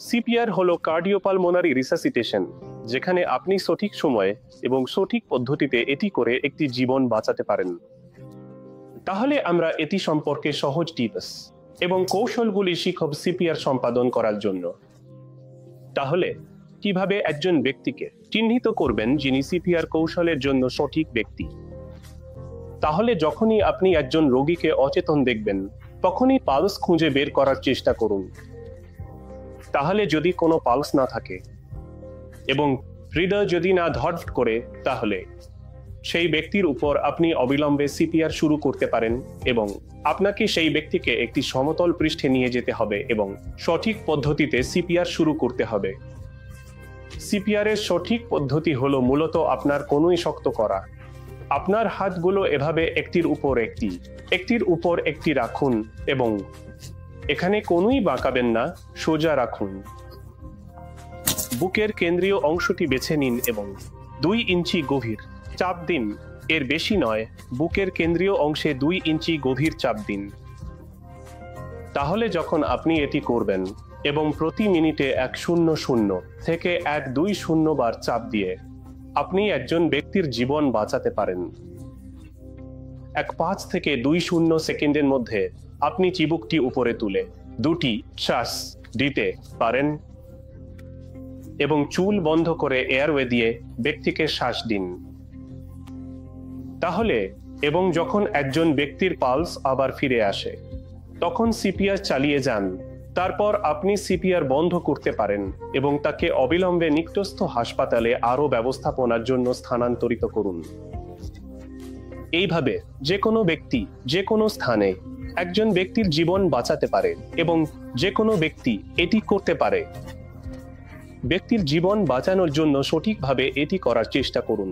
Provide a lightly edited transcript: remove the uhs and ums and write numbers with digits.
CPR হলো cardiopulmonary resuscitation, যেখানে আপনি সঠিক সময়ে এবং সঠিক পদ্ধতিতে এটি করে একটি জীবন বাঁচাতে পারেন। তাহলে আমরা এটি সম্পর্কে সহজ টিপস এবং কৌশলগুলি শিখব সিপিআর সম্পাদন করার জন্য। তাহলে কিভাবে একজন ব্যক্তিকে চিহ্নিত করবেন যিনি সিপিআর কৌশলের জন্য সঠিক ব্যক্তি? তাহলে যখনই আপনি একজন রোগীকে অচেতন দেখবেন, তখনই পালস খুঁজে বের করার চেষ্টা করুন। তাহলে যদি কোনো পালস না থাকে এবং হৃদয় যদি না ধড়ফড় করে, তাহলে সেই ব্যক্তির উপর আপনি অবিলম্বে সিপিআর শুরু করতে পারেন এবং আপনাকে সেই ব্যক্তিকে একটি সমতল পৃষ্ঠে নিয়ে যেতে হবে এবং সঠিক পদ্ধতিতে সিপিআর শুরু করতে হবে। সিপিআর এর সঠিক পদ্ধতি হলো মূলত আপনার কনুই শক্ত করা। আপনার হাতগুলো এভাবে একটির উপর একটি রাখুন এবং এখানে কনুই বাঁকাবেন না, সোজা রাখুন। বুকের কেন্দ্রীয় অংশটি বেছে নিন এবং 2 ইঞ্চি গভীর চাপ দিন, এর বেশি নয়। বুকের কেন্দ্রীয় অংশে 2 ইঞ্চি গভীর চাপ দিন। তাহলে যখন আপনি এটি করবেন এবং প্রতি মিনিটে 100 থেকে 120 বার চাপ দিয়ে আপনি একজন ব্যক্তির জীবন বাঁচাতে পারেন। 5 থেকে 20 সেকেন্ডের মধ্যে আপনি চিবুকটি উপরে তুলে 2টি শ্বাস দিতে পারেন এবং চুল বন্ধ করে এয়ারওয়ে দিয়ে ব্যক্তিকে শ্বাস দিন। তাহলে এবং যখন একজন ব্যক্তির পালস আবার ফিরে আসে, তখন সিপিআর চালিয়ে যান। তারপর আপনি সিপিআর বন্ধ করতে পারেন এবং তাকে অবিলম্বে নিকটস্থ হাসপাতালে আরও ব্যবস্থাপনার জন্য স্থানান্তরিত করুন। এইভাবে যে কোনো ব্যক্তি যে কোনো স্থানে একজন ব্যক্তির জীবন বাঁচাতে পারে এবং যে কোনো ব্যক্তি এটি করতে পারে। ব্যক্তির জীবন বাঁচানোর জন্য সঠিকভাবে এটি করার চেষ্টা করুন।